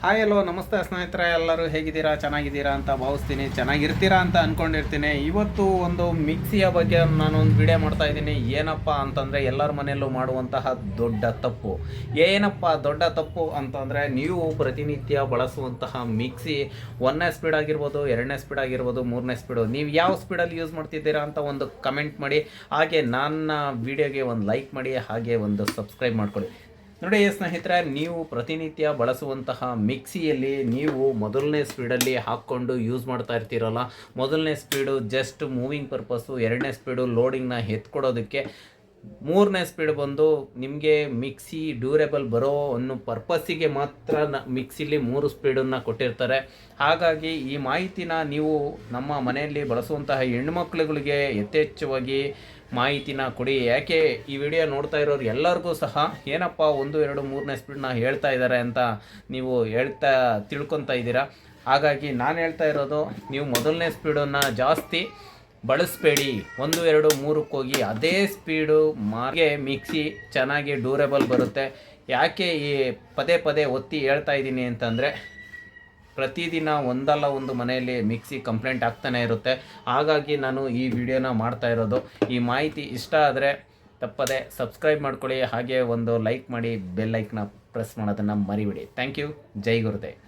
Hi hello ನಮಸ್ತೆ ಸ್ನೇಹಿತರೆ, ಎಲ್ಲರೂ ಹೇಗಿದ್ದೀರಾ? ಚೆನ್ನಾಗಿದ್ದೀರಾ ಅಂತ ಭಾವಿಸ್ತೀನಿ, ಚೆನ್ನಾಗಿರ್ತೀರಾ ಅಂತ ಅಂದ್ಕೊಂಡಿರ್ತೀನಿ. ಇವತ್ತು ಒಂದು ಮಿಕ್ಸಿಯ ಬಗ್ಗೆ ನಾನೊಂದು ವಿಡಿಯೋ ಮಾಡ್ತಾ ಇದ್ದೀನಿ. ಏನಪ್ಪ ಅಂತಂದರೆ ಎಲ್ಲರ ಮನೆಯಲ್ಲೂ ಮಾಡುವಂತಹ ದೊಡ್ಡ ತಪ್ಪು. ಏನಪ್ಪ ದೊಡ್ಡ ತಪ್ಪು ಅಂತಂದರೆ, ನೀವು ಪ್ರತಿನಿತ್ಯ ಬಳಸುವಂತಹ ಮಿಕ್ಸಿ 1ನೇ ಸ್ಪೀಡ್ ಆಗಿರ್ಬೋದು, 2ನೇ ಸ್ಪೀಡ್ ಆಗಿರ್ಬೋದು, 3ನೇ ಸ್ಪೀಡು, ನೀವು ಯಾವ ಸ್ಪೀಡಲ್ಲಿ ಯೂಸ್ ಮಾಡ್ತಿದ್ದೀರಾ ಅಂತ ಒಂದು ಕಮೆಂಟ್ ಮಾಡಿ. ಹಾಗೆ ನನ್ನ ವಿಡಿಯೋಗೆ ಒಂದು ಲೈಕ್ ಮಾಡಿ, ಹಾಗೆ ಒಂದು ಸಬ್ಸ್ಕ್ರೈಬ್ ಮಾಡ್ಕೊಳ್ಳಿ. ನೋಡಿ ಸ್ನೇಹಿತರೆ, ನೀವು ಪ್ರತಿನಿತ್ಯ ಬಳಸುವಂತಹ ಮಿಕ್ಸಿಯಲ್ಲಿ ನೀವು ಮೊದಲನೇ ಸ್ಪೀಡಲ್ಲಿ ಹಾಕ್ಕೊಂಡು ಯೂಸ್ ಮಾಡ್ತಾ ಇರ್ತೀರಲ್ಲ. ಮೊದಲನೇ ಸ್ಪೀಡು ಜಸ್ಟ್ ಮೂವಿಂಗ್ ಪರ್ಪಸ್ಸು, 2ನೇ ಸ್ಪೀಡು ಲೋಡಿಂಗ್ನ ಎತ್ಕೊಡೋದಕ್ಕೆ, 3ನೇ ಸ್ಪೀಡ್ ಬಂದು ನಿಮಗೆ ಮಿಕ್ಸಿ ಡ್ಯೂರೇಬಲ್ ಬರೋ ಅನ್ನೋ ಪರ್ಪಸ್ಸಿಗೆ ಮಾತ್ರ ಮಿಕ್ಸಿಲಿ 3 ಸ್ಪೀಡನ್ನು ಕೊಟ್ಟಿರ್ತಾರೆ. ಹಾಗಾಗಿ ಈ ಮಾಹಿತಿನ ನೀವು ನಮ್ಮ ಮನೆಯಲ್ಲಿ ಬಳಸುವಂತಹ ಹೆಣ್ಣುಮಕ್ಳುಗಳಿಗೆ ಯಥೇಚ್ಛವಾಗಿ ಮಾಹಿತಿನ ಕೊಡಿ. ಯಾಕೆ ಈ ವಿಡಿಯೋ ನೋಡ್ತಾ ಇರೋರು ಎಲ್ಲರಿಗೂ ಸಹ ಏನಪ್ಪ 1, 2, 3ನೇ ಸ್ಪೀಡ್ನ ಹೇಳ್ತಾ ಇದ್ದಾರೆ ಅಂತ ನೀವು ತಿಳ್ಕೊತಾ ಇದ್ದೀರಾ. ಹಾಗಾಗಿ ನಾನು ಹೇಳ್ತಾ ಇರೋದು, ನೀವು ಮೊದಲನೇ ಸ್ಪೀಡನ್ನು ಜಾಸ್ತಿ ಬಳಸಬೇಡಿ. 1, 2, 3ಕ್ಕೆ ಹೋಗಿ ಅದೇ ಸ್ಪೀಡು ಮಾರ್ಗೆ ಮಿಕ್ಸಿ ಚೆನ್ನಾಗಿ ಡ್ಯೂರೇಬಲ್ ಬರುತ್ತೆ. ಯಾಕೆ ಈ ಪದೇ ಪದೇ ಒತ್ತಿ ಹೇಳ್ತಾ ಇದ್ದೀನಿ ಅಂತಂದರೆ, ಪ್ರತಿದಿನ ಒಂದಲ್ಲ ಒಂದು ಮನೆಯಲ್ಲಿ ಮಿಕ್ಸಿ ಕಂಪ್ಲೇಂಟ್ ಆಗ್ತಾನೆ ಇರುತ್ತೆ. ಹಾಗಾಗಿ ನಾನು ಈ ವಿಡಿಯೋನ ಮಾಡ್ತಾ ಇರೋದು. ಈ ಮಾಹಿತಿ ಇಷ್ಟ ಆದರೆ ತಪ್ಪದೆ ಸಬ್ಸ್ಕ್ರೈಬ್ ಮಾಡ್ಕೊಳ್ಳಿ, ಹಾಗೆ ಒಂದು ಲೈಕ್ ಮಾಡಿ, ಬೆಲ್ ಐಕ್ನ ಪ್ರೆಸ್ ಮಾಡೋದನ್ನು ಮರಿಬೇಡಿ. Thank you. ಜೈ ಗುರುದೇವ್.